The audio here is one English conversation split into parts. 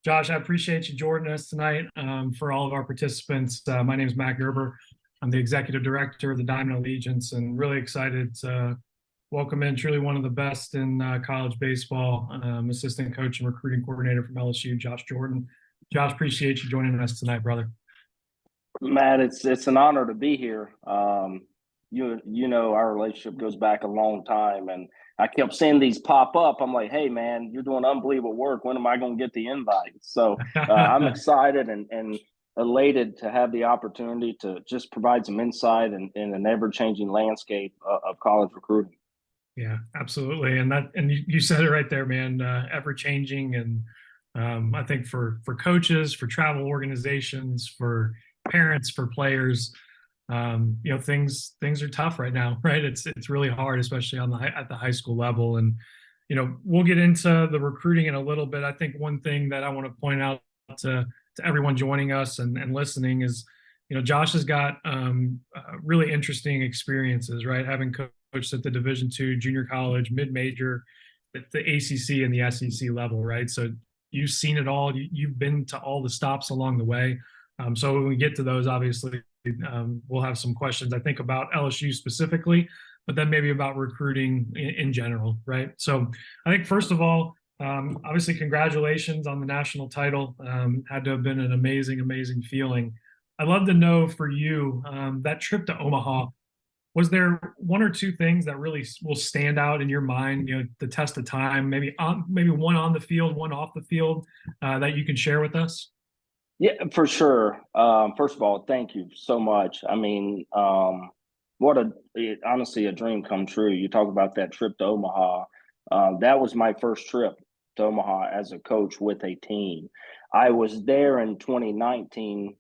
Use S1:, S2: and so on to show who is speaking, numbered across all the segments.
S1: Josh, I appreciate you joining us tonight. For all of our participants, my name is Matt Gerber. I'm the executive director of the Diamond Allegiance, and really excited to welcome in truly one of the best in college baseball, assistant coach and recruiting coordinator from LSU, Josh Jordan. Josh, appreciate you joining us tonight, brother.
S2: Matt, it's an honor to be here. You know our relationship goes back a long time, and I kept seeing these pop up. I'm like, hey man, you're doing unbelievable work. When am I going to get the invite? So I'm excited and elated to have the opportunity to just provide some insight in an ever changing landscape of college recruiting.
S1: Yeah, absolutely. And you said it right there, man. Ever changing, and I think for coaches, for travel organizations, for parents, for players, things are tough right now, right? It's really hard, especially at the high school level. And we'll get into the recruiting in a little bit. I think one thing that I want to point out to everyone joining us and listening is, Josh has got really interesting experiences, right? Having coached at the Division II junior college, mid-major, at the ACC and the SEC level, right? So you've seen it all. You've been to all the stops along the way. So when we get to those, obviously, we'll have some questions, I think, about LSU specifically, but then maybe about recruiting in general, right? So I think, first of all, obviously, congratulations on the national title. Had to have been an amazing, amazing feeling. I'd love to know for you, that trip to Omaha, was there one or two things that really will stand out in your mind, the test of time, maybe one on the field, one off the field, that you can share with us?
S2: Yeah, for sure. First of all, thank you so much. I mean, honestly a dream come true. You talk about that trip to Omaha. That was my first trip to Omaha as a coach with a team. I was there in 2019,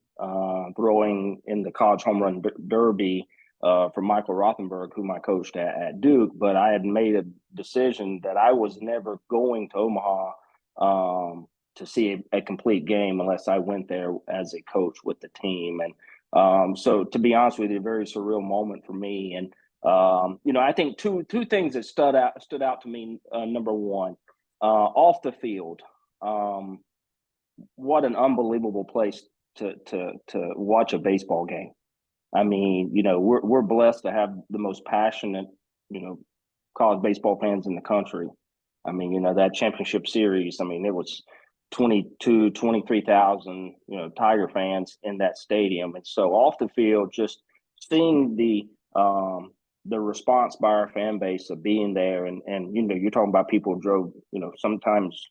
S2: throwing in the college home run derby for Michael Rothenberg, whom I coached at Duke. But I had made a decision that I was never going to Omaha. To see a complete game unless I went there as a coach with the team. And so, to be honest with you, a very surreal moment for me. And I think two things that stood out to me. Number one, off the field, what an unbelievable place to watch a baseball game. I mean, we're blessed to have the most passionate, college baseball fans in the country. I mean, that championship series, I mean, it was 22, 23,000, Tiger fans in that stadium. And so off the field, just seeing the response by our fan base of being there. And you're talking about people who drove, sometimes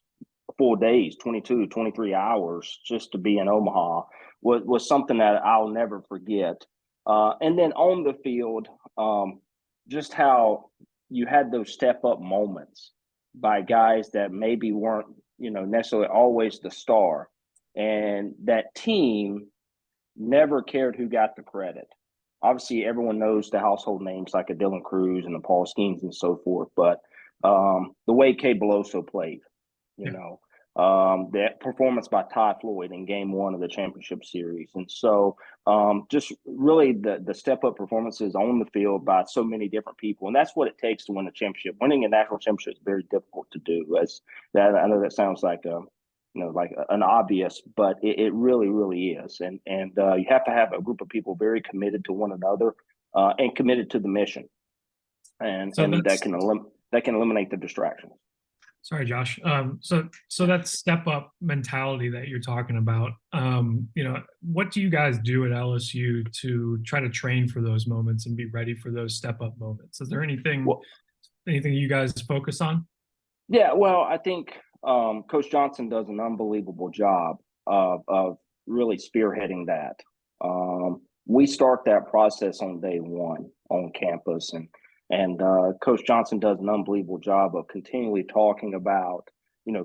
S2: full days, 22, 23 hours just to be in Omaha was something that I'll never forget. And then on the field, just how you had those step up moments by guys that maybe weren't, necessarily always the star. And that team never cared who got the credit. Obviously, everyone knows the household names like a Dylan Cruz and the Paul Skeens and so forth. But the way Kay Beloso played, you
S1: Yeah.
S2: know, that performance by Todd Floyd in game one of the championship series. And so just really the step up performances on the field by so many different people. And that's what it takes to win a championship. Winning a national championship is very difficult to do. As that, I know that sounds like like an obvious, but it really, really is. And you have to have a group of people very committed to one another and committed to the mission. And
S1: So
S2: that can eliminate the distractions.
S1: sorry, Josh. So that step up mentality that you're talking about, what do you guys do at LSU to try to train for those moments and be ready for those step up moments? Is there
S2: Well,
S1: anything you guys focus on?
S2: yeah, well, I think Coach Johnson does an unbelievable job of really spearheading that. We start that process on day one on campus, and Coach Johnson does an unbelievable job of continually talking about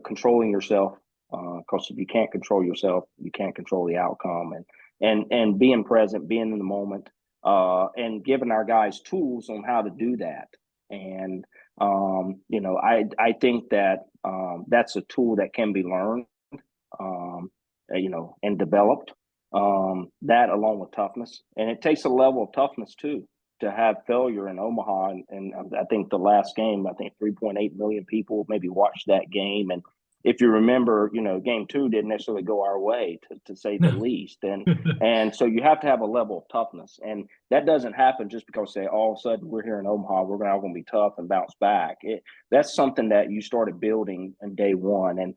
S2: controlling yourself. Because if you can't control yourself, you can't control the outcome, and being present, being in the moment, and giving our guys tools on how to do that. And I think that that's a tool that can be learned, and developed. That along with toughness, and it takes a level of toughness too to have failure in Omaha. And I think the last game, I think 3.8 million people maybe watched that game, and if you remember, game two didn't necessarily go our way, to say the
S1: No.
S2: least. And so you have to have a level of toughness, and that doesn't happen just because, say, all of a sudden we're here in Omaha, we're all going to be tough and bounce back. That's something that you started building in day one, and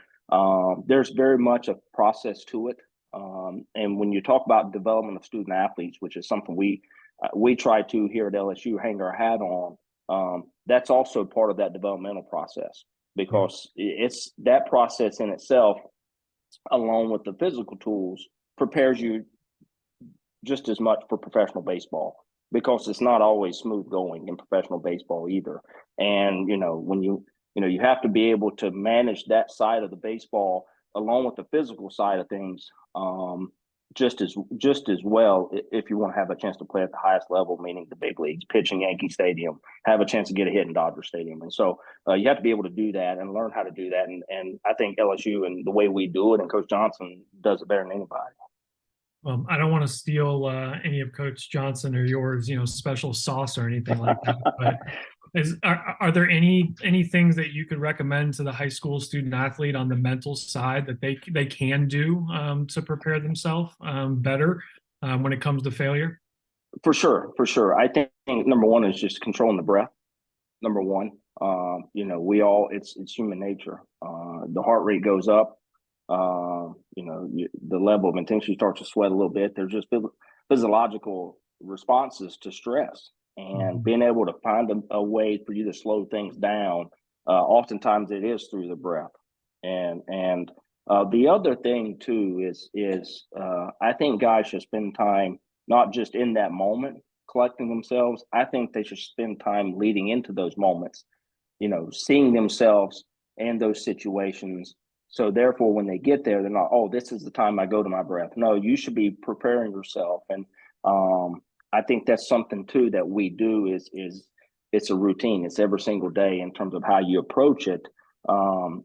S2: there's very much a process to it. And when you talk about development of student athletes, which is something we try to here at LSU hang our hat on, that's also part of that developmental process, because it's that process in itself, along with the physical tools, prepares you just as much for professional baseball, because it's not always smooth going in professional baseball either. And when you have to be able to manage that side of the baseball along with the physical side of things, just as well, if you want to have a chance to play at the highest level, meaning the big leagues, pitching Yankee Stadium, have a chance to get a hit in Dodger Stadium. And so you have to be able to do that and learn how to do that. And I think LSU and the way we do it, and Coach Johnson does it better than anybody.
S1: I don't want to steal any of Coach Johnson or yours, special sauce or anything like that. But are there any things that you could recommend to the high school student athlete on the mental side that they can do to prepare themselves better when it comes to failure?
S2: For sure. I think number one is just controlling the breath. Number one, we all, it's human nature. The heart rate goes up. The level of intensity starts to sweat a little bit. There's just physiological responses to stress, and being able to find a way for you to slow things down. Oftentimes it is through the breath. And the other thing too is I think guys should spend time not just in that moment collecting themselves. I think they should spend time leading into those moments, seeing themselves in those situations. So therefore, when they get there, they're not, oh, this is the time I go to my breath. No, you should be preparing yourself. And I think that's something too that we do is it's a routine. It's every single day in terms of how you approach it. And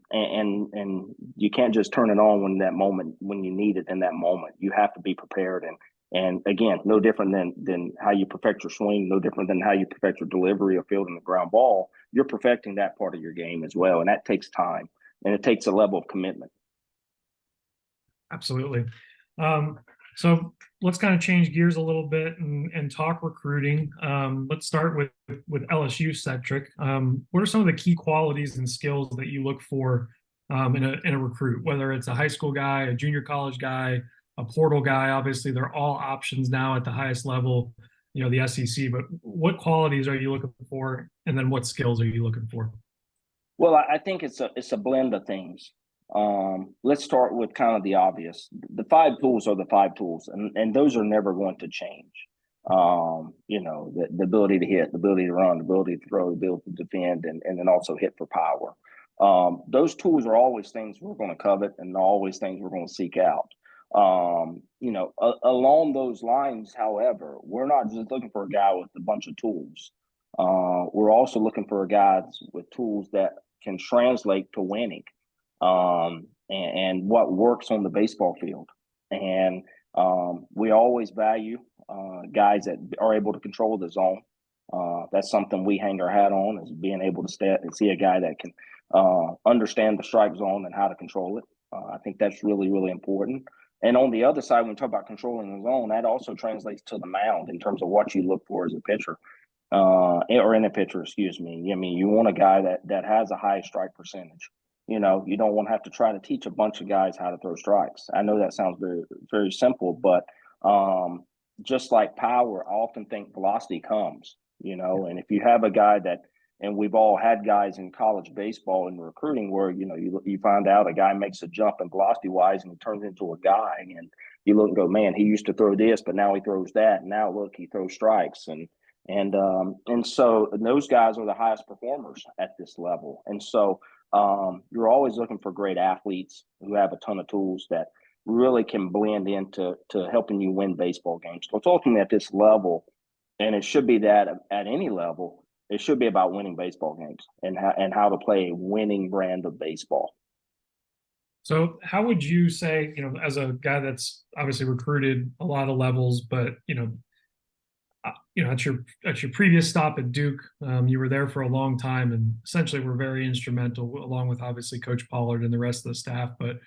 S2: you can't just turn it on when you need it in that moment. You have to be prepared. And again, no different than how you perfect your swing, no different than how you perfect your delivery or fielding the ground ball. You're perfecting that part of your game as well. And that takes time, and it takes a level of commitment.
S1: Absolutely. So let's kind of change gears a little bit and talk recruiting. Let's start with LSU centric. What are some of the key qualities and skills that you look for in a recruit, whether it's a high school guy, a junior college guy, a portal guy? Obviously, they're all options now at the highest level, the SEC. But what qualities are you looking for, and then what skills are you looking for?
S2: Well, I think it's a blend of things. Let's start with kind of the obvious. The 5 tools are the 5 tools, and those are never going to change. The ability to hit, the ability to run, the ability to throw, the ability to defend, and then also hit for power. Those tools are always things we're going to covet, and always things we're going to seek out. Along those lines, however, we're not just looking for a guy with a bunch of tools. We're also looking for guys with tools that can translate to winning, and what works on the baseball field. And we always value guys that are able to control the zone. That's something we hang our hat on, is being able to see a guy that can understand the strike zone and how to control it. I think that's really, really important. And on the other side, when we talk about controlling the zone, that also translates to the mound in terms of what you look for as a pitcher. Or in a pitcher, excuse me. I mean, you want a guy that has a high strike percentage. You don't want to have to try to teach a bunch of guys how to throw strikes. I know that sounds very, very simple, but just like power, I often think velocity comes, and if you have a guy and we've all had guys in college baseball and recruiting where, you find out a guy makes a jump in velocity wise and he turns into a guy, and you look and go, man, he used to throw this, but now he throws that. And now look, he throws strikes. And so those guys are the highest performers at this level. And so you're always looking for great athletes who have a ton of tools that really can blend into helping you win baseball games. So it's ultimately at this level, and it should be that at any level, it should be about winning baseball games and how to play a winning brand of baseball.
S1: So how would you say, as a guy that's obviously recruited a lot of levels, but at your previous stop at Duke, you were there for a long time and essentially were very instrumental, along with obviously Coach Pollard and the rest of the staff, but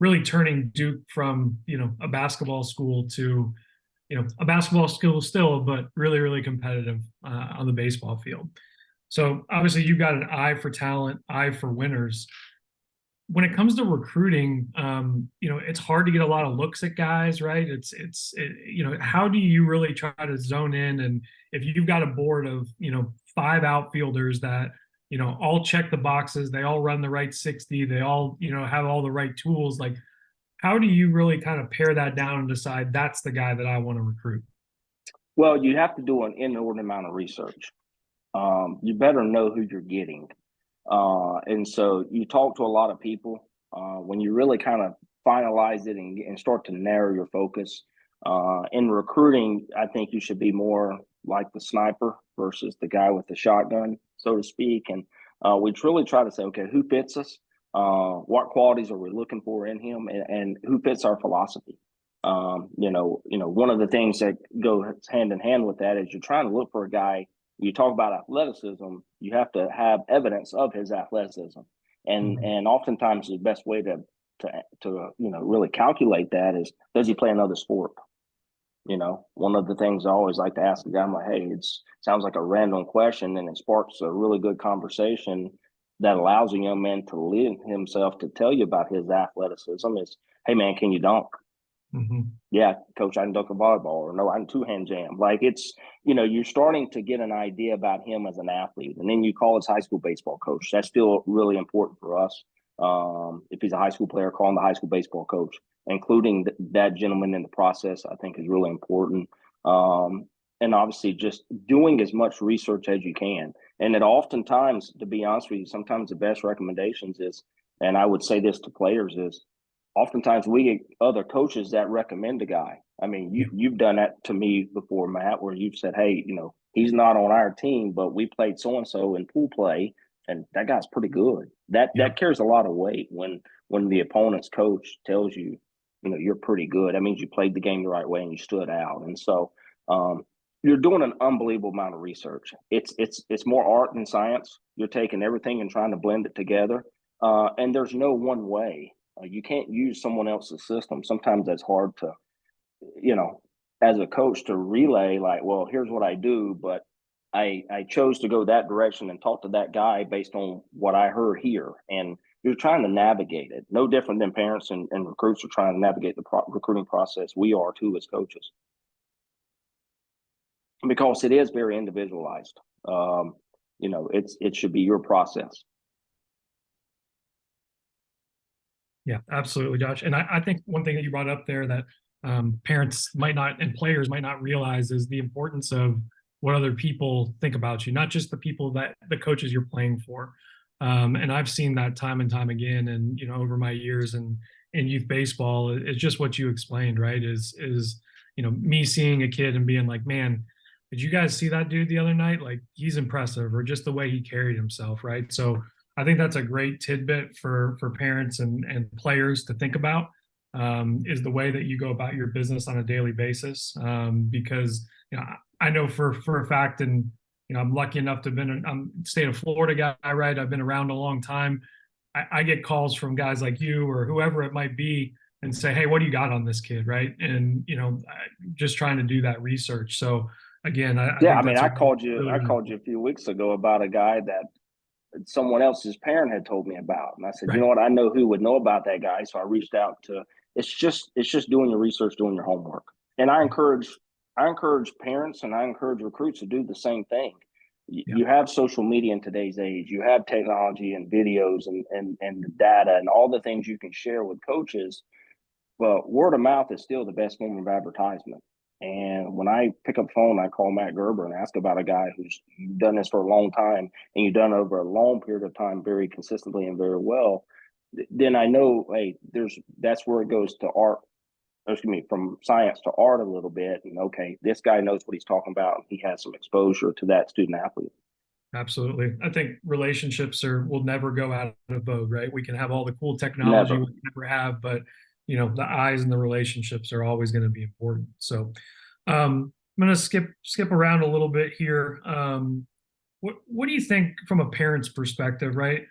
S1: really turning Duke from, a basketball school to, a basketball school still, but really, really competitive on the baseball field. So obviously you've got an eye for talent, eye for winners. When it comes to recruiting, it's hard to get a lot of looks at guys, right? How do you really try to zone in? And if you've got a board of, 5 outfielders that, all check the boxes, they all run the right 60, they all, have all the right tools, like, how do you really kind of pare that down and decide that's the guy that I want to recruit?
S2: Well, you have to do an inordinate amount of research. You better know who you're getting. And so you talk to a lot of people. When you really kind of finalize it and start to narrow your focus in recruiting, I think you should be more like the sniper versus the guy with the shotgun, so to speak. And we truly try to say, okay, who fits us? What qualities are we looking for in him, and who fits our philosophy? One of the things that goes hand in hand with that is you're trying to look for a guy. You talk about athleticism, you have to have evidence of his athleticism, and oftentimes the best way to really calculate that is, does he play another sport? One of the things I always like to ask a guy, I'm like, hey, it sounds like a random question, and it sparks a really good conversation that allows a young man to live himself to tell you about his athleticism. Is, hey man, can you dunk? Yeah, coach, I can dunk a volleyball, or no, I can two-hand jam. Like, it's, you're starting to get an idea about him as an athlete. And then you call his high school baseball coach. That's still really important for us. If he's a high school player, call him the high school baseball coach. Including that gentleman in the process, I think, is really important. And obviously just doing as much research as you can. And it oftentimes, to be honest with you, sometimes the best recommendations is, and I would say this to players, is oftentimes we get other coaches that recommend a guy. I mean, you've done that to me before, Matt, where you've said, hey, he's not on our team, but we played so-and-so in pool play, and that guy's pretty good. That carries a lot of weight when the opponent's coach tells you, you're pretty good. That means you played the game the right way and you stood out. And so you're doing an unbelievable amount of research. It's more art than science. You're taking everything and trying to blend it together. And there's no one way. You can't use someone else's system. Sometimes that's hard to, as a coach, to relay, like, well, here's what I do, but I chose to go that direction and talk to that guy based on what I heard here. And you're trying to navigate it. No different than parents and recruits are trying to navigate the recruiting process. We are too, as coaches, because it is very individualized. It should be your process.
S1: Yeah, absolutely, Josh. And I think one thing that you brought up there that parents might not and players might not realize is the importance of what other people think about you, not just the people that the coaches you're playing for. And I've seen that time and time again. And, over my years in youth baseball, it's just what you explained, right? Is me seeing a kid and being like, man, did you guys see that dude the other night? Like, he's impressive, or just the way he carried himself, right? So I think that's a great tidbit for parents and players to think about, is the way that you go about your business on a daily basis. Because I know for a fact, and I'm lucky enough to have been I'm state of Florida guy, right? I've been around a long time. I get calls from guys like you or whoever it might be and say, hey, what do you got on this kid, right? And just trying to do that research. So again,
S2: I called you a few weeks ago about a guy that someone else's parent had told me about. And I said,
S1: right.
S2: You know what? I know who would know about that guy. So I reached out to, it's just doing your research, doing your homework. And I encourage parents and I encourage recruits to do the same thing. You have social media in today's age. You have technology and videos and the data and all the things you can share with coaches. But word of mouth is still the best form of advertisement. And when I pick up the phone, I call Matt Gerber and ask about a guy who's done this for a long time, and you've done it over a long period of time, very consistently and very well. Then I know, hey, that's where it goes to art. From science to art a little bit. And okay, this guy knows what he's talking about. He has some exposure to that student athlete.
S1: Absolutely. I think relationships will never go out of vogue, right? We can have all the cool technology we never have, but the eyes and the relationships are always going to be important. So I'm going to skip around a little bit here. What do you think from a parent's perspective, right?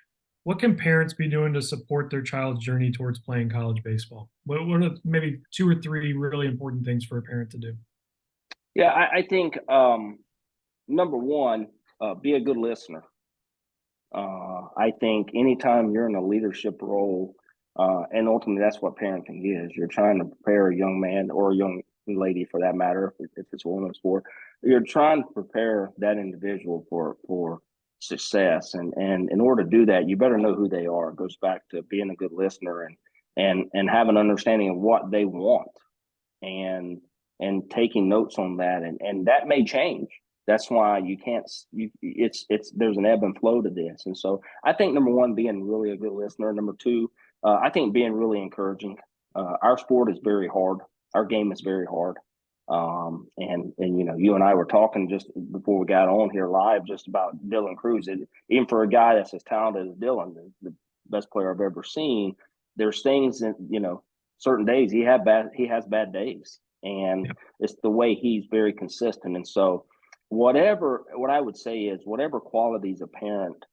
S1: What can parents be doing to support their child's journey towards playing college baseball? What are maybe two or three really important things for a parent to do?
S2: Yeah, I think number one, be a good listener. I think anytime you're in a leadership role, and ultimately that's what parenting is, you're trying to prepare a young man or a young lady for that matter, if it's a women's sport, you're trying to prepare that individual for success. And in order to do that, you better know who they are. It goes back to being a good listener and have an understanding of what they want and taking notes on that. And that may change. That's why you can't it's there's an ebb and flow to this. And so I think number one, being really a good listener. Number two, I think being really encouraging. Our sport is very hard. Our game is very hard. And you know, you and I were talking just before we got on here live just about Dylan Cruz. Even for a guy that's as talented as Dylan, the best player I've ever seen, there's things that, you know, certain days he has bad days. And
S1: Yeah.
S2: it's the way he's very consistent. And so what I would say is whatever qualities a parent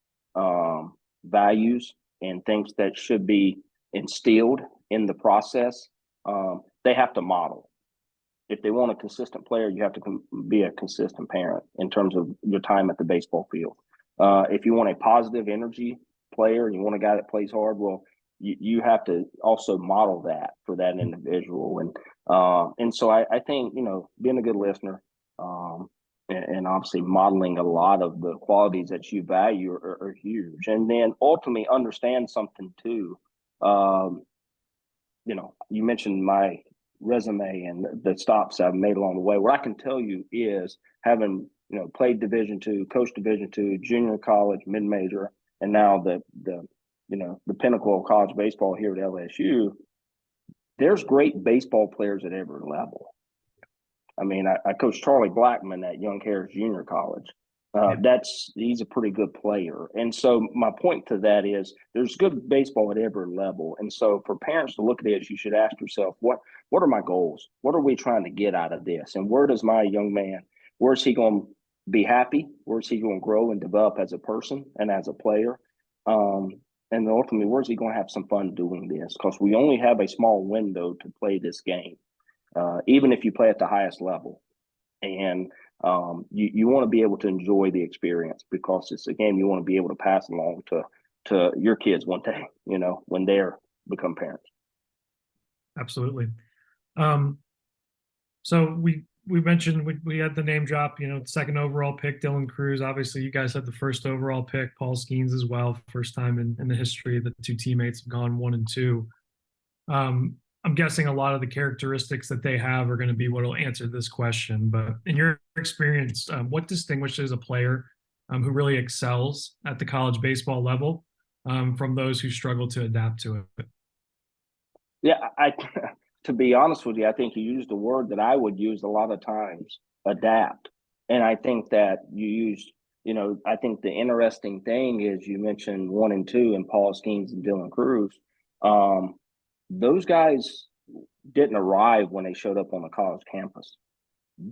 S2: values and thinks that should be instilled in the process, they have to model. If they want a consistent player, you have to be a consistent parent in terms of your time at the baseball field. If you want a positive energy player, you want a guy that plays hard, well, you have to also model that for that individual. And so I think, you know, being a good listener, and obviously modeling a lot of the qualities that you value are huge. And then ultimately understand something too. You know, you mentioned my resume and the stops I've made along the way. What I can tell you is having, you know, played Division II, coached Division II, junior college, mid major, and now the you know, the pinnacle of college baseball here at LSU. There's great baseball players at every level. I mean, I coached Charlie Blackman at Young Harris Junior College.
S1: Yeah.
S2: He's a pretty good player. And so my point to that is there's good baseball at every level. And so for parents to look at this, you should ask yourself, what are my goals? What are we trying to get out of this? And where does my young man, where's he going to be happy? Where's he going to grow and develop as a person and as a player? And ultimately, where's he going to have some fun doing this? Because we only have a small window to play this game, even if you play at the highest level. And you want to be able to enjoy the experience because it's a game you want to be able to pass along to your kids one day, you know, when they're become parents.
S1: Absolutely. Um, so we mentioned we had the name drop, you know, second overall pick, Dylan Cruz. Obviously, you guys had the first overall pick, Paul Skeens as well. First time in the history that the two teammates have gone 1 and 2. I'm guessing a lot of the characteristics that they have are going to be what will answer this question. But in your experience, what distinguishes a player who really excels at the college baseball level from those who struggle to adapt to it?
S2: Yeah, to be honest with you, I think you used the word that I would use a lot of times, adapt. And I think that you used, you know, I think the interesting thing is you mentioned 1 and 2 and Paul Skeens and Dylan Cruz. Those guys didn't arrive when they showed up on the college campus.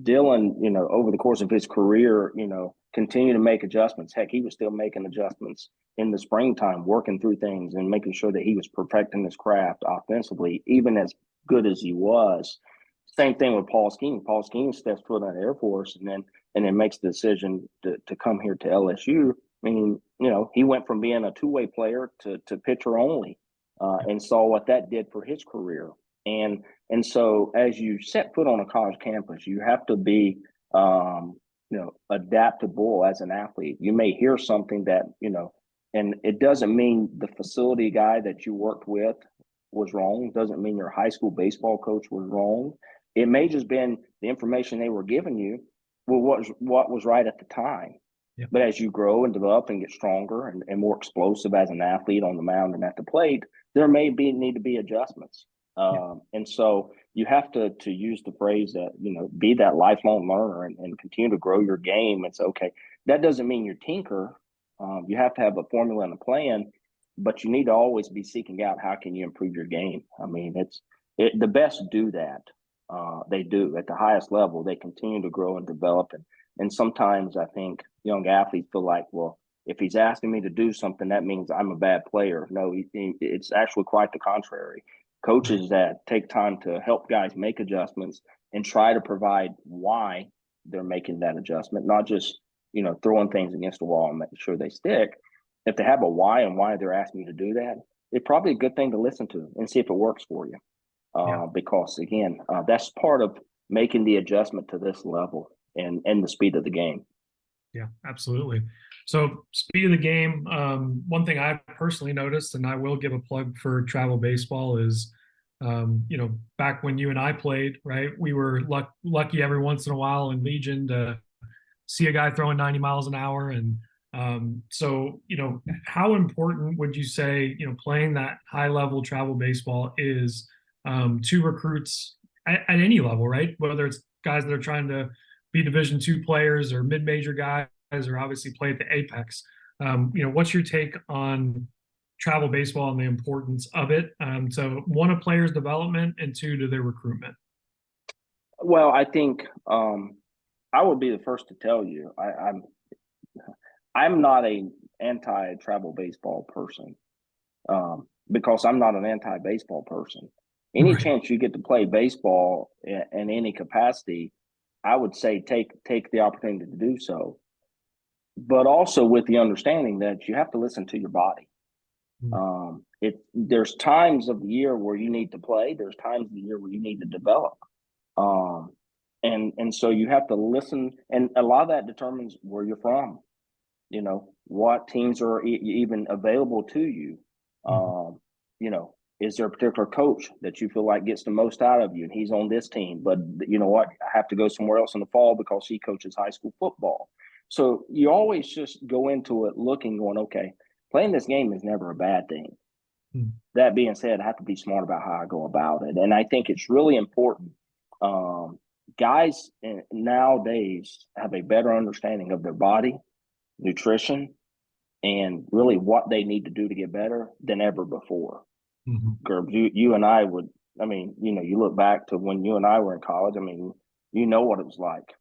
S2: Dylan, you know, over the course of his career, you know, continued to make adjustments. Heck, he was still making adjustments in the springtime, working through things and making sure that he was perfecting his craft offensively, even as good as he was. Same thing with Paul Skeens. Paul Skeens steps foot on the Air Force and then makes the decision to come here to LSU. I mean, you know, he went from being a two-way player to pitcher only, and saw what that did for his career. And so as you set foot on a college campus, you have to be, you know, adaptable as an athlete. You may hear something that, you know, and it doesn't mean the facility guy that you worked with was wrong. It doesn't mean your high school baseball coach was wrong. It may just been the information they were giving you, well, what was right at the time.
S1: Yeah.
S2: But as you grow and develop and get stronger and more explosive as an athlete on the mound and at the plate, there may need to be adjustments. And so you have to use the phrase that, you know, be that lifelong learner and continue to grow your game. It's okay. That doesn't mean you're tinker. You have to have a formula and a plan, but you need to always be seeking out how can you improve your game. I mean, the best do that. They do at the highest level. They continue to grow and develop, and sometimes I think young athletes feel like, well, if he's asking me to do something, that means I'm a bad player. No, it's actually quite the contrary.
S1: Right.
S2: Coaches that take time to help guys make adjustments and try to provide why they're making that adjustment, not just throwing things against the wall and making sure they stick. If they have a why and why they're asking you to do that, it's probably a good thing to listen to and see if it works for you.
S1: Yeah.
S2: Because again, that's part of making the adjustment to this level and the speed of the game.
S1: Yeah, absolutely. So, speed of the game, one thing I personally noticed, and I will give a plug for travel baseball, is, back when you and I played, right, we were lucky every once in a while in Legion to see a guy throwing 90 miles an hour. And so, how important would you say, playing that high level travel baseball is to recruits at any level, right? Whether it's guys that are trying to be Division II players or mid-major guys, or obviously play at the apex. What's your take on travel baseball and the importance of it? So, one, a player's development, and two, to their recruitment.
S2: Well, I think I would be the first to tell you I'm not a anti-travel baseball person, because I'm not an anti-baseball person. Any
S1: Right.
S2: chance you get to play baseball in any capacity, I would say take the opportunity to do so, but also with the understanding that you have to listen to your body. There's times of the year where you need to play. There's times of the year where you need to develop. Um, and so you have to listen, and a lot of that determines where you're from. What teams are even available to you. Is there a particular coach that you feel like gets the most out of you, and he's on this team, but you know what, I have to go somewhere else in the fall because he coaches high school football. So you always just go into it looking, going, okay, playing this game is never a bad thing. That being said, I have to be smart about how I go about it. And I think it's really important. Guys nowadays have a better understanding of their body, nutrition, and really what they need to do to get better than ever before. Gerbs, you and I would, you look back to when you and I were in college. What it was like.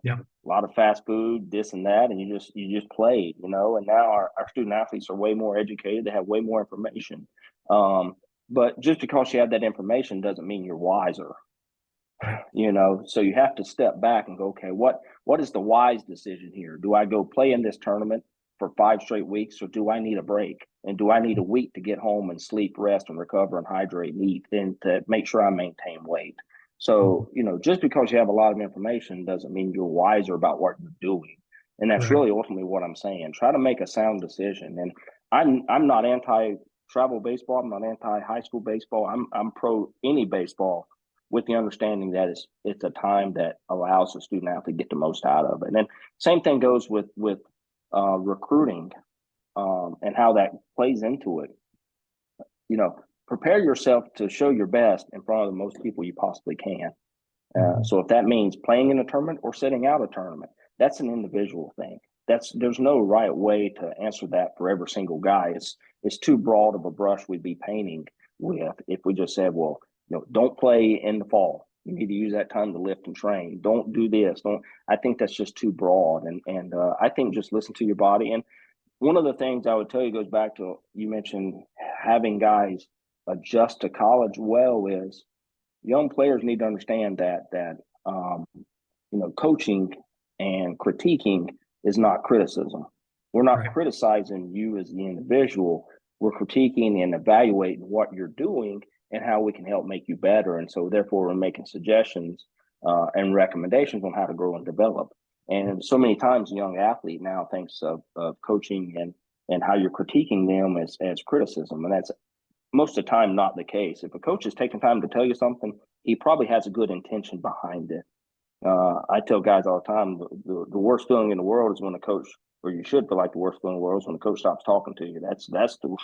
S1: Yeah.
S2: A lot of fast food, this and that, and you just played. And now our student athletes are way more educated. They have way more information. But just because you have that information doesn't mean you're wiser.
S1: Right.
S2: So you have to step back and go, okay, what is the wise decision here? Do I go play in this tournament for 5 straight weeks, or do I need a break? And do I need a week to get home and sleep, rest, and recover and hydrate and eat, and to make sure I maintain weight? So, just because you have a lot of information doesn't mean you're wiser about what you're doing. And that's
S1: Right.
S2: really ultimately what I'm saying. Try to make a sound decision. And I'm not anti-travel baseball. I'm not anti-high school baseball. I'm pro any baseball, with the understanding that it's a time that allows the student athlete to get the most out of it. And then same thing goes with recruiting, and how that plays into it. Prepare yourself to show your best in front of the most people you possibly can. So if that means playing in a tournament or sitting out a tournament, that's an individual thing. There's no right way to answer that for every single guy. It's too broad of a brush we'd be painting with if we just said, well, don't play in the fall. You need to use that time to lift and train. Don't do this. Don't. I think that's just too broad. And I think just listen to your body. And one of the things I would tell you goes back to, you mentioned having guys adjust to college well, is young players need to understand that coaching and critiquing is not criticism. We're not
S1: Right.
S2: criticizing you as the individual. We're critiquing and evaluating what you're doing and how we can help make you better. And so therefore we're making suggestions and recommendations on how to grow and develop. And so many times a young athlete now thinks of coaching and how you're critiquing them as criticism. And that's most of the time not the case. If a coach is taking time to tell you something, he probably has a good intention behind it. I tell guys all the time, the worst feeling in the world is when a coach, or you should feel like the worst feeling in the world is when the coach stops talking to you. That's the that's the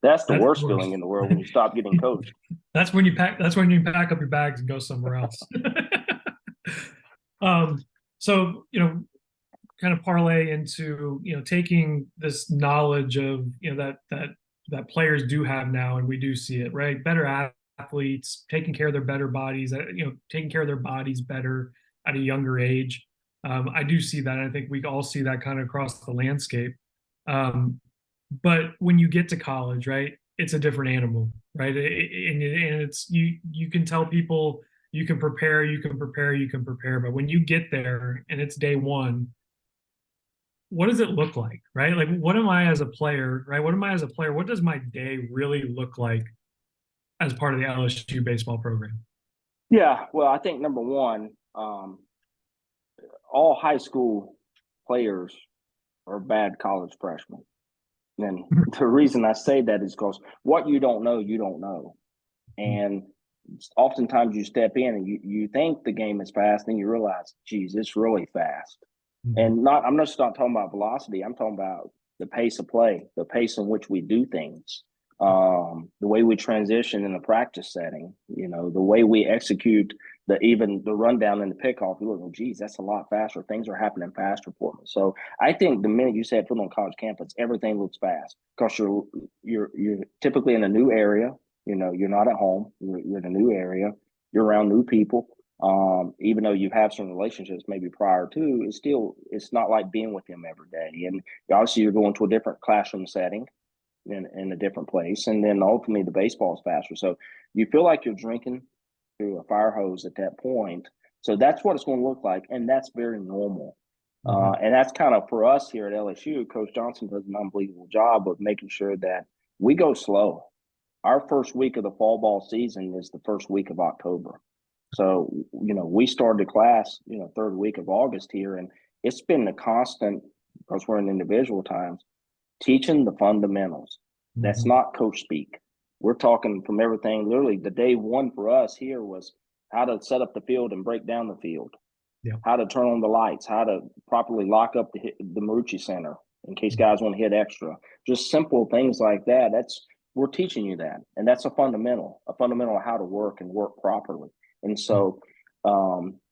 S1: That's
S2: worst
S1: worse.
S2: feeling in the world, when you stop getting coached.
S1: That's when you pack up your bags and go somewhere else. So, kind of parlay into, taking this knowledge of, that players do have now, and we do see it, right? Better athletes, taking care of their better bodies, taking care of their bodies better at a younger age. I do see that. I think we all see that kind of across the landscape. But when you get to college, right, it's a different animal, right? And it's you can tell people you can prepare, you can prepare, you can prepare, but when you get there and it's day one, what does it look like, right? Like, what am I as a player, right? What am I as a player? What does my day really look like as part of the LSU baseball program?
S2: Yeah, well, I think number one, all high school players are bad college freshmen. And the reason I say that is because what you don't know, you don't know. And oftentimes you step in and you think the game is fast, and you realize, geez, it's really fast.
S1: Mhm.
S2: And I'm just not talking about velocity. I'm talking about the pace of play, the pace in which we do things, the way we transition in a practice setting, the way we execute even the rundown and the pickoff. You look, well, geez, that's a lot faster. Things are happening faster for me. So I think the minute you set foot on college campus, everything looks fast because you're typically in a new area. You're not at home. You're in a new area. You're around new people. Even though you have some relationships maybe prior to, it's not like being with them every day. And obviously you're going to a different classroom setting in a different place. And then ultimately the baseball is faster. So you feel like you're drinking through a fire hose at that point. So that's what it's going to look like. And that's very normal. And that's kind of for us here at LSU. Coach Johnson does an unbelievable job of making sure that we go slow. Our first week of the fall ball season is the first week of October. So, we started class, third week of August here, and it's been a constant, because we're in individual times, teaching the fundamentals. That's
S1: Mhm.
S2: not coach speak. We're talking from everything. Literally, the day one for us here was how to set up the field and break down the field,
S1: Yeah.
S2: how to turn on the lights, how to properly lock up the Marucci Center in case
S1: Mhm.
S2: guys want to hit extra. Just simple things like that. We're teaching you that, and that's a fundamental of how to work and work properly. And so,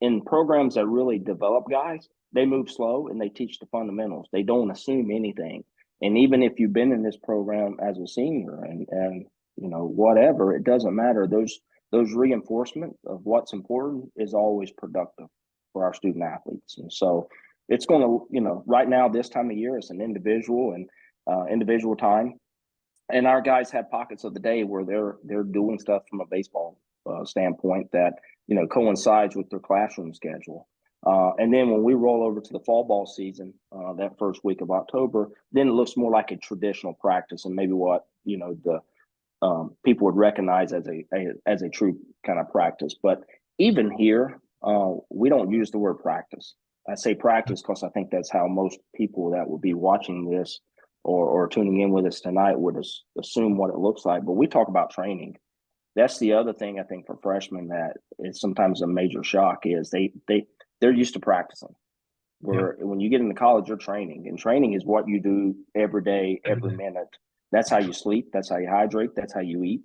S2: in programs that really develop guys, they move slow and they teach the fundamentals. They don't assume anything. And even if you've been in this program as a senior and whatever, it doesn't matter. Those reinforcement of what's important is always productive for our student athletes. And so it's going to, right now, this time of year, it's an individual and individual time. And our guys have pockets of the day where they're doing stuff from a baseball standpoint that, coincides with their classroom schedule. And then when we roll over to the fall ball season, that first week of October, then it looks more like a traditional practice and maybe what, the people would recognize as a true kind of practice. But even here, we don't use the word practice. I say practice because I think that's how most people that would be watching this or tuning in with us tonight would assume what it looks like. But we talk about training. That's the other thing I think for freshmen that is sometimes a major shock is they're used to practicing.
S1: Yeah.
S2: Where when you get into college, you're training, and training is what you do every day,
S1: Every
S2: every
S1: day.
S2: minute. That's how you sleep. That's how you hydrate. That's how you eat.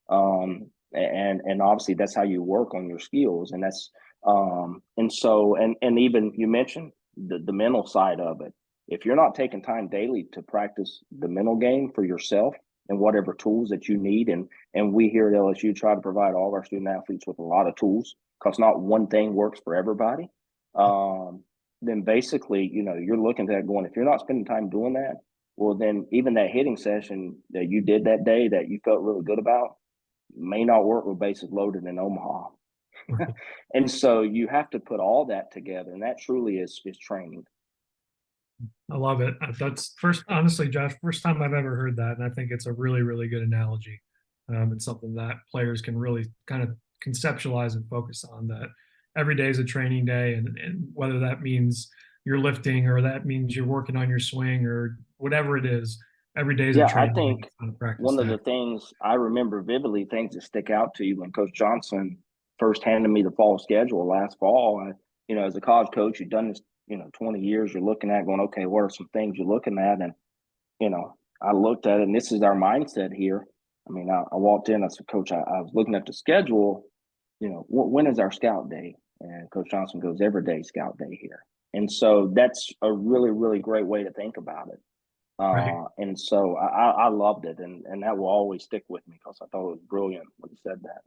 S2: And obviously that's how you work on your skills. And that's and so and even you mentioned the mental side of it. If you're not taking time daily to practice the mental game for yourself and whatever tools that you need, and we here at LSU try to provide all of our student athletes with a lot of tools because not one thing works for everybody. Then basically, you're looking at that going, if you're not spending time doing that, well, then even that hitting session that you did that day that you felt really good about may not work with bases loaded in Omaha. And so you have to put all that together, and that truly is training.
S1: I love it. That's first, honestly, Josh, first time I've ever heard that. And I think it's a really, really good analogy. It's something that players can really kind of conceptualize and focus on that every day is a training day. And whether that means you're lifting or that means you're working on your swing or whatever it is, every day is a
S2: Yeah, I
S1: training day
S2: think
S1: to kind of practice
S2: one of
S1: that.
S2: the things I remember vividly, things that stick out to you when Coach Johnson first handed me the fall schedule last fall. As a college coach, you've done this, 20 years, you're looking at going, okay, what are some things you're looking at? And, I looked at it, and this is our mindset here. I mean, I walked in, I said, Coach, I was looking at the schedule, when is our scout day? And Coach Johnson goes, every day scout day here. And so that's a really, really great way to think about it.
S1: Right.
S2: And so I loved it, and that will always stick with me because I thought it was brilliant when he said that.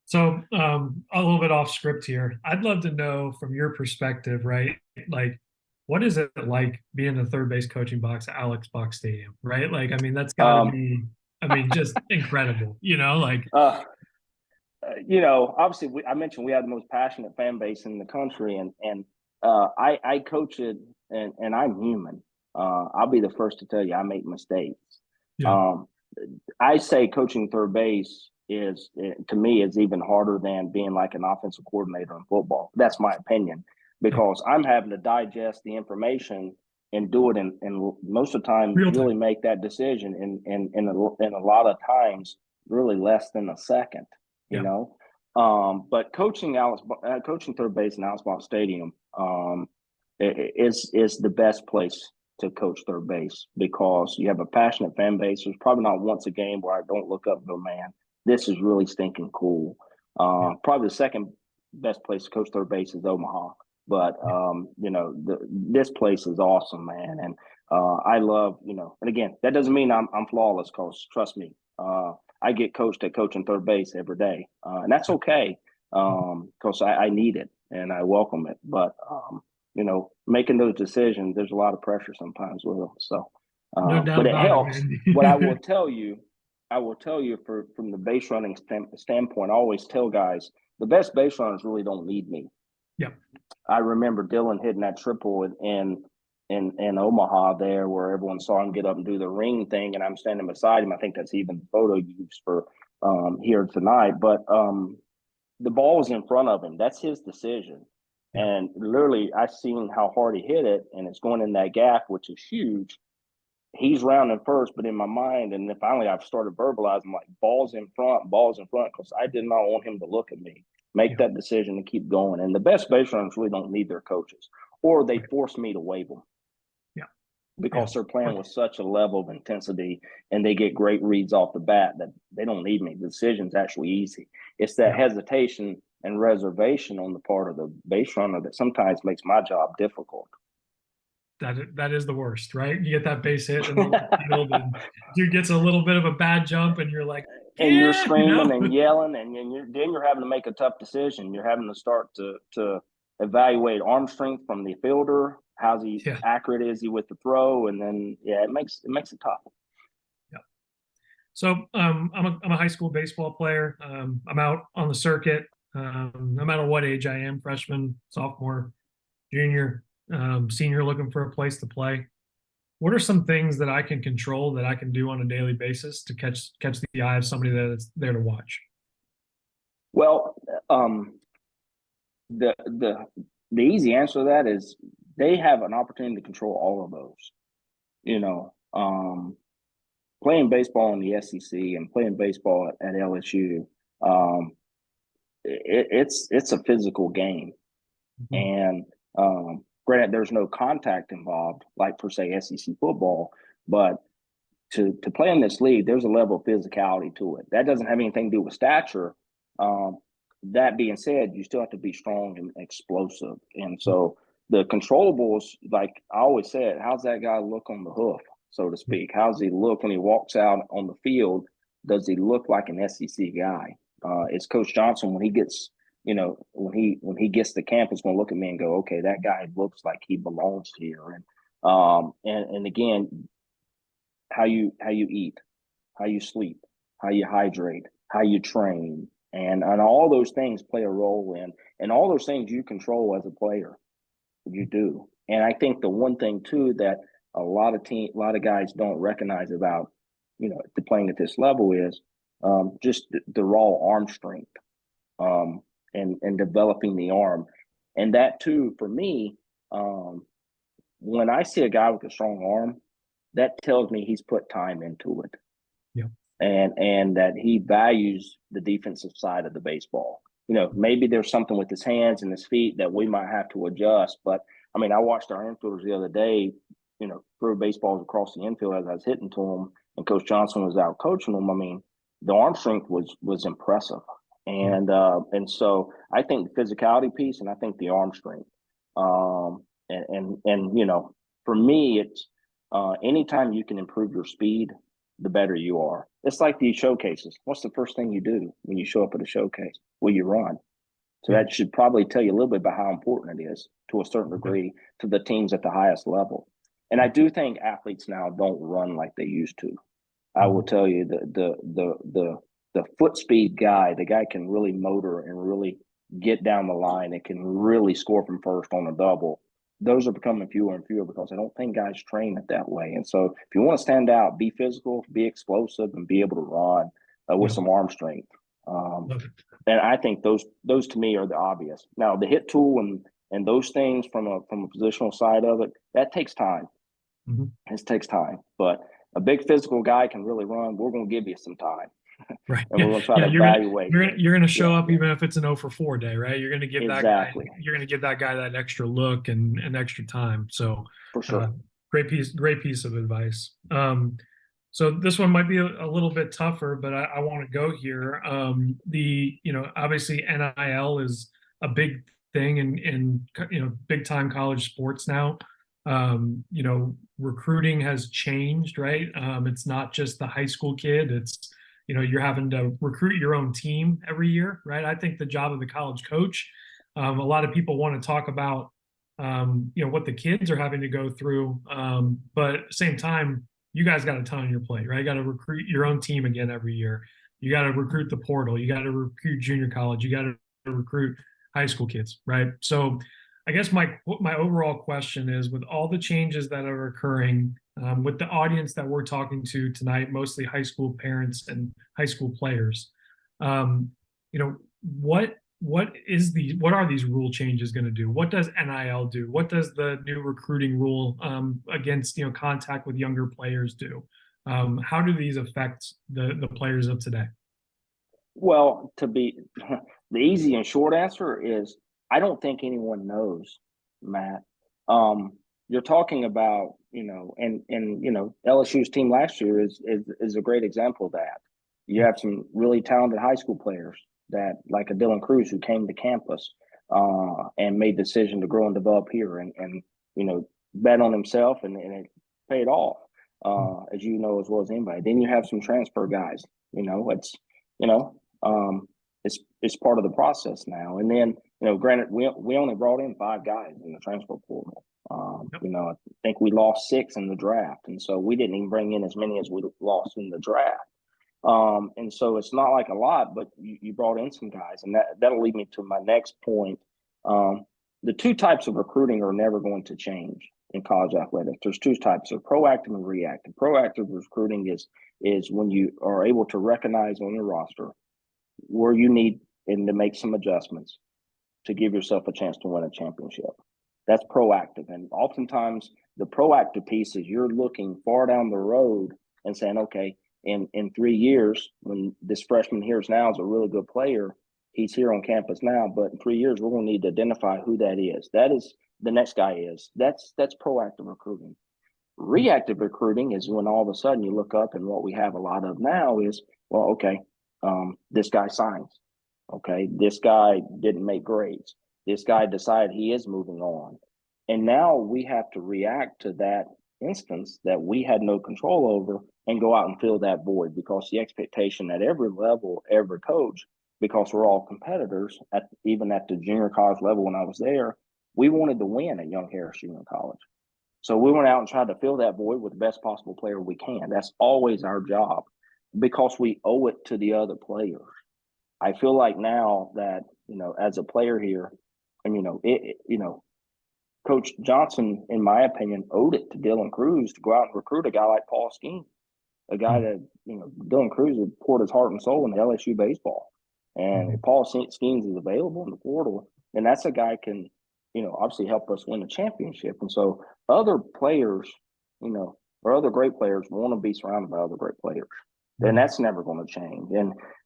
S1: So, a little bit off script here. I'd love to know from your perspective, right? Like, what is it like being the third base coaching box at Alex Box Stadium, right? Like, I mean, that's got to
S2: Um,
S1: be, I mean, just incredible, like,
S2: uh, obviously, I mentioned we have the most passionate fan base in the country, and I coach it, and I'm human. I'll be the first to tell you I make mistakes.
S1: yeah,
S2: Um, I say coaching third base is to me is even harder than being like an offensive coordinator in football. That's my opinion
S1: yeah,
S2: because I'm having to digest the information and do it and most of the time
S1: real
S2: really
S1: time.
S2: make that decision in a lot of times really less than a second, you
S1: Yeah,
S2: know. But coaching third base in Alice Box Stadium is the best place to coach third base because you have a passionate fan base. There's probably not once a game where I don't look up and go, man, this is really stinking cool.
S1: yeah,
S2: Probably the second best place to coach third base is Omaha. But
S1: yeah,
S2: this place is awesome, man, and I love, and again, that doesn't mean I'm flawless, because trust me, I get coached at coaching third base every day, and that's
S1: yeah.
S2: okay because I need it and I welcome it. But making those decisions, there's a lot of pressure sometimes with them. So,
S1: No doubt
S2: but it
S1: about it,
S2: helps. What
S1: man.
S2: I will tell you from the base running standpoint, I always tell guys the best base runners really don't need me.
S1: Yeah,
S2: I remember Dylan hitting that triple in Omaha there, where everyone saw him get up and do the ring thing, and I'm standing beside him. I think that's even the photo used for here tonight. But the ball was in front of him. That's his decision.
S1: yeah,
S2: And literally, I've seen how hard he hit it, and it's going in that gap, which is huge. He's rounding first, but in my mind, and then finally I've started verbalizing like balls in front, because I did not want him to look at me, make
S1: yeah,
S2: that decision and keep going. And the best base runners really don't need their coaches, or they
S1: right.
S2: force me to wave them
S1: Yeah, yeah.
S2: because they're playing with such a level of intensity and they get great reads off the bat that they don't need me. The decision's actually easy. It's that
S1: Yeah.
S2: hesitation and reservation on the part of the base runner that sometimes makes my job difficult.
S1: That is the worst, right? You get that base hit in the middle of the field, and dude gets a little bit of a bad jump, and you're like,
S2: And you're
S1: yeah,
S2: screaming and yelling, and you're having to make a tough decision. You're having to start to evaluate arm strength from the fielder. How's he
S1: yeah,
S2: accurate is he with the throw? And then it makes it tough.
S1: yeah. So I'm a high school baseball player. I'm out on the circuit. No matter what age I am, freshman, sophomore, junior, senior, looking for a place to play. What are some things that I can control that I can do on a daily basis to catch the eye of somebody that's there to watch?
S2: Well, the easy answer to that is they have an opportunity to control all of those. You know, playing baseball in the SEC and playing baseball at LSU, um, it's a physical game,
S1: Mhm.
S2: and granted, there's no contact involved like per se SEC football, but to play in this league, there's a level of physicality to it. That doesn't have anything to do with stature. Um, that being said, you still have to be strong and explosive. And so the controllables, like I always said, how's that guy look on the hoof, so to speak? How's he look when he walks out on the field? Does he look like an SEC guy? Is Coach Johnson, when he gets, when he gets to campus, going to look at me and go, okay, that guy looks like he belongs here. And again, how you eat, how you sleep, how you hydrate, how you train, and all those things play a role in, and all those things you control as a player. You do. And I think the one thing too that a lot of guys don't recognize about the playing at this level is just the raw arm strength, um, and developing the arm, and that too for me. When I see a guy with a strong arm, that tells me he's put time into it,
S1: Yeah,
S2: and that he values the defensive side of the baseball. Maybe there's something with his hands and his feet that we might have to adjust. But I mean, I watched our infielders the other day, throw baseballs across the infield as I was hitting to them, and Coach Johnson was out coaching them. I mean, the arm strength was impressive,
S1: yeah,
S2: and so I think the physicality piece, and I think the arm strength, and for me, it's Anytime you can improve your speed, the better you are. It's like these showcases. What's the first thing you do when you show up at a showcase? Well, you run. So that should probably tell you a little bit about how important it is to a certain degree to the teams at the highest level. And I do think athletes now don't run like they used to. I will tell you the foot speed guy, the guy can really motor and really get down the line and can really score from first on a double. Those are becoming fewer and fewer because I don't think guys train it that way. And so if you want to stand out, be physical, be explosive, and be able to run with some arm strength. And I think those to me are the obvious. Now the hit tool and those things from a positional side of it, that takes time. It takes time, but a big physical guy can really run. We're going to give you some time.
S1: Right.
S2: And we're going to try to evaluate.
S1: You're going to show up even if it's an 0 for 4 day, right? You're going to give
S2: exactly.
S1: you're going to give that guy that extra look and extra time. So
S2: for sure.
S1: Great piece of advice. So this one might be a little bit tougher, but I want to go here. Obviously NIL is a big thing in big time college sports now. Recruiting has changed, right? It's not just the high school kid. It's, you're having to recruit your own team every year, right? I think the job of the college coach, a lot of people want to talk about, what the kids are having to go through. But at the same time, you guys got a ton on your plate, right? You got to recruit your own team again every year. You got to recruit the portal. You got to recruit junior college. You got to recruit high school kids, right? So I guess my overall question is, with all the changes that are occurring, with the audience that we're talking to tonight, mostly high school parents and high school players, what are these rule changes going to do? What does NIL do? What does the new recruiting rule against contact with younger players do? How do these affect the players of today?
S2: Well, the easy and short answer is I don't think anyone knows, Matt. You're talking about, and LSU's team last year is a great example of that. You have some really talented high school players that, like a Dylan Cruz, who came to campus and made the decision to grow and develop here and bet on himself and it paid off, as you know as well as anybody. Then you have some transfer guys. It's part of the process now. And then, granted, we only brought in 5 guys in the transfer portal. I think we lost 6 in the draft. And so we didn't even bring in as many as we lost in the draft. And so it's not like a lot, but you brought in some guys. And that'll lead me to my next point. The 2 types of recruiting are never going to change in college athletics. There's 2 types of proactive and reactive. Proactive recruiting is when you are able to recognize on your roster where you need and to make some adjustments to give yourself a chance to win a championship. That's proactive. And oftentimes the proactive piece is you're looking far down the road and saying, okay, in 3 years, when this freshman here now is a really good player, he's here on campus now, but in 3 years, we're going to need to identify who that is. That is the next guy is. That's proactive recruiting. Reactive recruiting is when all of a sudden you look up and what we have a lot of now is, well, okay, this guy signs. Okay, this guy didn't make grades. This guy decided he is moving on. And now we have to react to that instance that we had no control over and go out and fill that void, because the expectation at every level, every coach, because we're all competitors, even at the junior college level when I was there, we wanted to win at Young Harris Junior College. So we went out and tried to fill that void with the best possible player we can. That's always our job because we owe it to the other players. I feel like now that, as a player here, and, Coach Johnson, in my opinion, owed it to Dylan Cruz to go out and recruit a guy like Paul Skeen, a guy that, Dylan Cruz had poured his heart and soul into LSU baseball. And if Paul Skeens is available in the portal, then that's a guy can, obviously help us win a championship. And so other players, or other great players want to be surrounded by other great players. And that's never going to change.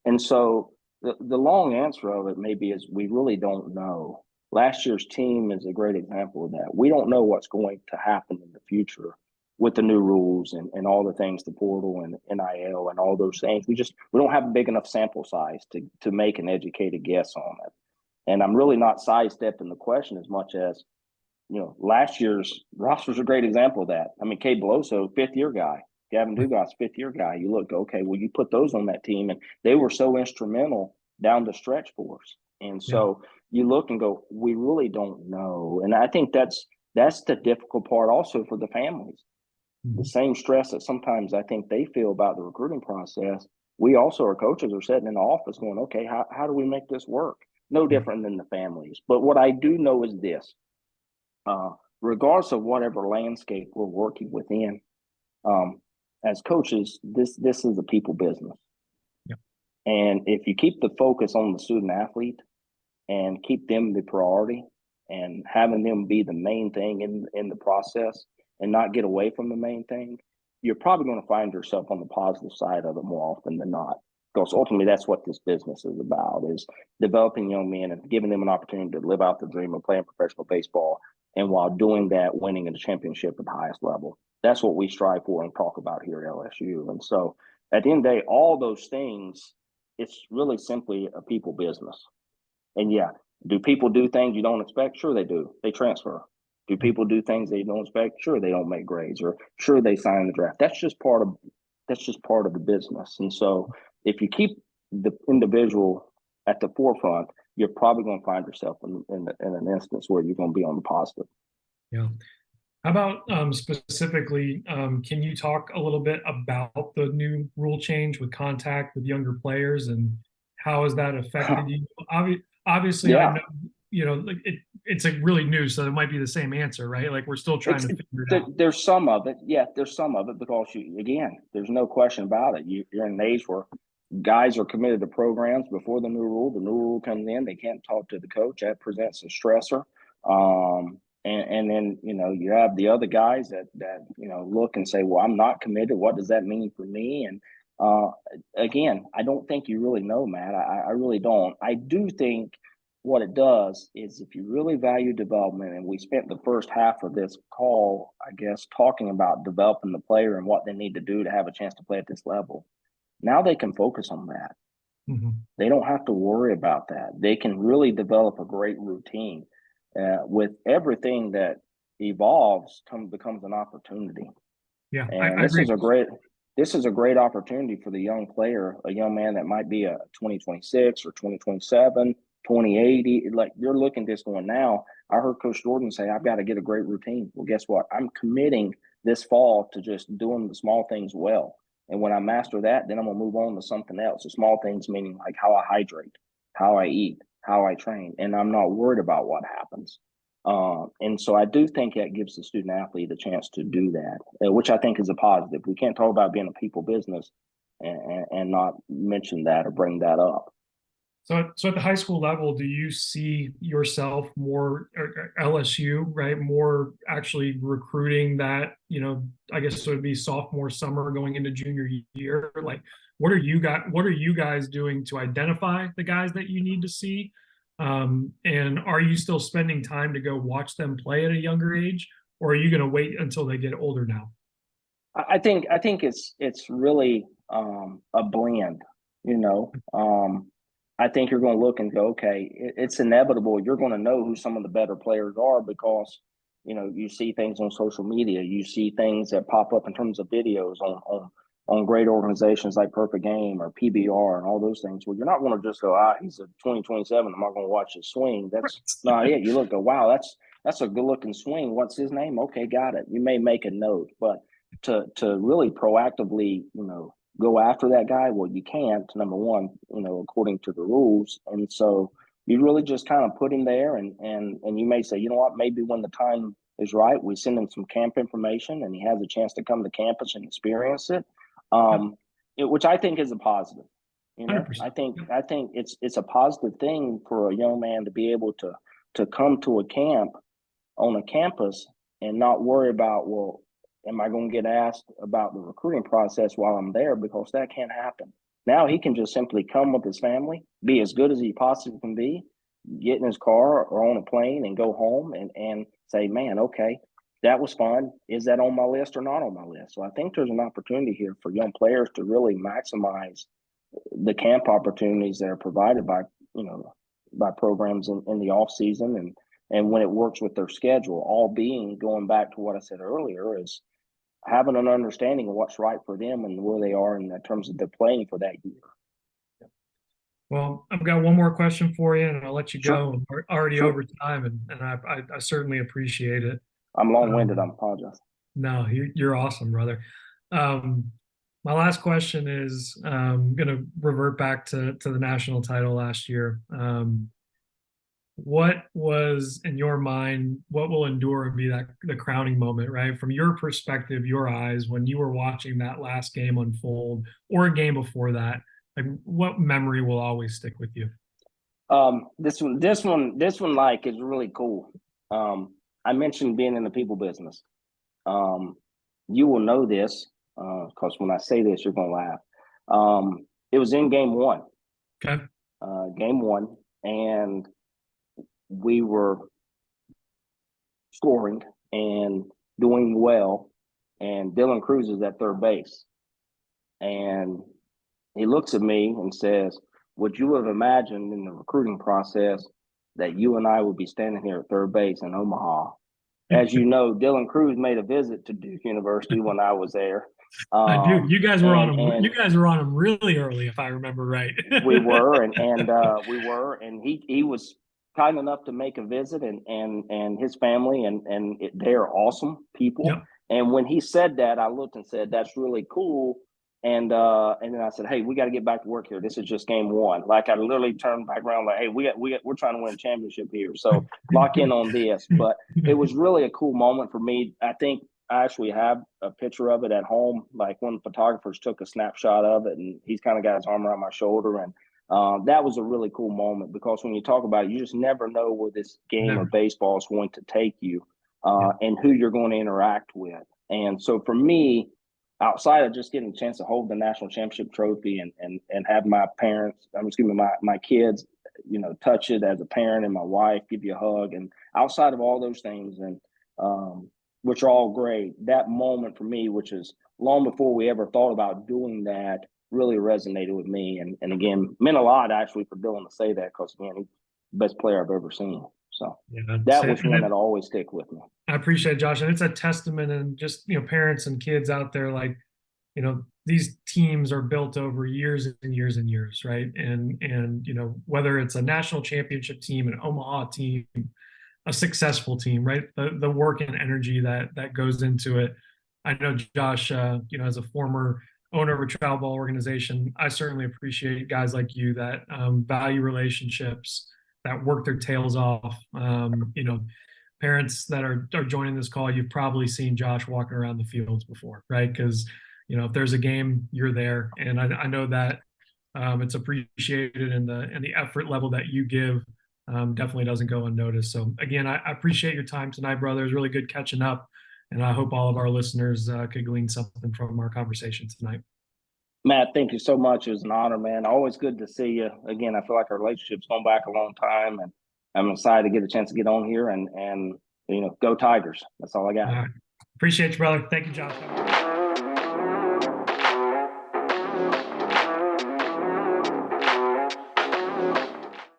S2: And so the long answer of it maybe is we really don't know. Last year's team is a great example of that. We don't know what's going to happen in the future with the new rules and all the things, the portal and NIL and all those things. We don't have a big enough sample size to make an educated guess on it. And I'm really not sidestepping the question as much as last year's roster is a great example of that. I mean, Cade Beloso, 5th-year guy. Gavin Dugas, 5th-year guy. You look, okay, well, you put those on that team, and they were so instrumental down the stretch for us. And
S1: Yeah.
S2: so you look and go, we really don't know. And I think that's the difficult part also for the families.
S1: Mm-hmm.
S2: The same stress that sometimes I think they feel about the recruiting process. We also, our coaches, are sitting in the office going, okay, how do we make this work? No different than the families. But what I do know is this. Regardless of whatever landscape we're working within, as coaches, this is a people business.
S1: Yep.
S2: And if you keep the focus on the student athlete and keep them the priority and having them be the main thing in the process and not get away from the main thing, you're probably going to find yourself on the positive side of it more often than not. Because ultimately, that's what this business is about, is developing young men and giving them an opportunity to live out the dream of playing professional baseball. And while doing that, winning a championship at the highest level. That's what we strive for and talk about here at LSU. And so at the end of the day, all those things, it's really simply a people business. And yeah, do people do things you don't expect? Sure they do. They transfer. Do people do things they don't expect? Sure they don't make grades, or sure they sign the draft. That's just part of the business. And so if you keep the individual at the forefront, you're probably going to find yourself in an instance where you're going to be on the positive.
S1: Yeah. How about specifically, can you talk a little bit about the new rule change with contact with younger players, and how has that affected you? Obviously,
S2: Yeah.
S1: I know, like it's like really new, so it might be the same answer, right? Like we're still trying to figure it out.
S2: There's some of it. Yeah, there's some of it because there's no question about it. You're in an age where guys are committed to programs before the new rule. The new rule comes in, they can't talk to the coach. That presents a stressor. And then you have the other guys that look and say, well, I'm not committed. What does that mean for me? And again, I don't think you really know, Matt. I really don't. I do think what it does is, if you really value development, and we spent the first half of this call, I guess, talking about developing the player and what they need to do to have a chance to play at this level. Now they can focus on that.
S1: Mm-hmm.
S2: They don't have to worry about that. They can really develop a great routine. With everything that evolves, becomes an opportunity.
S1: Yeah,
S2: And
S1: I
S2: this
S1: agree.
S2: is a great opportunity for the young player, a young man that might be a 2026 or 2027, 2080. Like, you're looking at this going, now, I heard Coach Jordan say, I've got to get a great routine. Well, guess what? I'm committing this fall to just doing the small things well. And when I master that, then I'm going to move on to something else. The small things meaning like how I hydrate, how I eat, how I train, and I'm not worried about what happens. And so I do think that gives the student athlete a chance to do that, which I think is a positive. We can't talk about being a people business and not mention that or bring that up.
S1: So at the high school level, do you see yourself more, or LSU, right? More actually recruiting that, I guess it would be sophomore summer going into junior year. Like, what are you guys doing to identify the guys that you need to see? And are you still spending time to go watch them play at a younger age, or are you going to wait until they get older now?
S2: I think it's really a blend, I think you're going to look and go, okay, it's inevitable. You're going to know who some of the better players are because, you see things on social media. You see things that pop up in terms of videos on great organizations like Perfect Game or PBR and all those things. Well, you're not going to just go, he's a 2027. I'm not going to watch his swing. That's not it. You look, go, wow, that's a good looking swing. What's his name? Okay, got it. You may make a note, but to really proactively, go after that guy, well, you can't, number one, according to the rules. And so you really just kind of put him there, and you may say, you know what, maybe when the time is right, we send him some camp information and he has a chance to come to campus and experience it, which I think is a positive.
S1: 100%.
S2: I think it's a positive thing for a young man to be able to come to a camp on a campus and not worry about, well, am I going to get asked about the recruiting process while I'm there? Because that can't happen. Now he can just simply come with his family, be as good as he possibly can be, get in his car or on a plane and go home and say, man, okay, that was fun. Is that on my list or not on my list? So I think there's an opportunity here for young players to really maximize the camp opportunities that are provided by programs in the off season. And and when it works with their schedule, all being going back to what I said earlier is having an understanding of what's right for them and where they are in terms of their playing for that year.
S1: Well, I've got one more question for you, and I'll let you
S2: Sure.
S1: go. We're already
S2: Sure.
S1: over time, and I certainly appreciate it.
S2: I'm long-winded. I apologize.
S1: No, you're awesome, brother. My last question is going to revert back to the national title last year. What was in your mind, what will endure and be the crowning moment, right? From your perspective, your eyes, when you were watching that last game unfold or a game before that, like what memory will always stick with you?
S2: This one, like, is really cool. I mentioned being in the people business. You will know this because when I say this, you're gonna laugh. It was in game one.
S1: Okay.
S2: Game one, and we were scoring and doing well, and Dylan Cruz is at third base, and he looks at me and says, "Would you have imagined in the recruiting process that you and I would be standing here at third base in Omaha?" As you know, Dylan Cruz made a visit to Duke University when I was there.
S1: I do. You guys were on him.
S2: And
S1: You guys were on him really early, if I remember right.
S2: we were, and he was kind enough to make a visit, and his family, and they're awesome people.
S1: Yep.
S2: And when he said that, I looked and said, "That's really cool." And then I said, "Hey, we got to get back to work here. This is just game one." Like, I literally turned back around, like, "Hey, we're trying to win a championship here, so lock in on this." But it was really a cool moment for me. I think I actually have a picture of it at home. Like, one of the photographers took a snapshot of it, and he's kind of got his arm around my shoulder, and that was a really cool moment, because when you talk about it, you just never know where this game of baseball is going to take you, and who you're going to interact with. And so for me, outside of just getting a chance to hold the national championship trophy and have my parents, my kids, touch it as a parent, and my wife give you a hug, and outside of all those things, and which are all great, that moment for me, which is long before we ever thought about doing that, really resonated with me, and again, meant a lot actually for Dylan to say that, because again, he's the best player I've ever seen. So that was one that always stick with me.
S1: I appreciate it, Josh, and it's a testament, and just parents and kids out there, like these teams are built over years and years and years, right? And whether it's a national championship team, an Omaha team, a successful team, right? The work and energy that goes into it. I know, Josh, as a former owner of a travel ball organization, I certainly appreciate guys like you that value relationships, that work their tails off. Parents that are joining this call, you've probably seen Josh walking around the fields before, right? Because if there's a game, you're there, and I know that it's appreciated, and the effort level that you give definitely doesn't go unnoticed. So again, I appreciate your time tonight, brother. It was really good catching up, and I hope all of our listeners could glean something from our conversation tonight.
S2: Matt, thank you so much. It was an honor, man. Always good to see you. Again, I feel like our relationship's gone back a long time, and I'm excited to get a chance to get on here and go Tigers. That's all I got.
S1: All right. Appreciate you, brother. Thank you, Josh.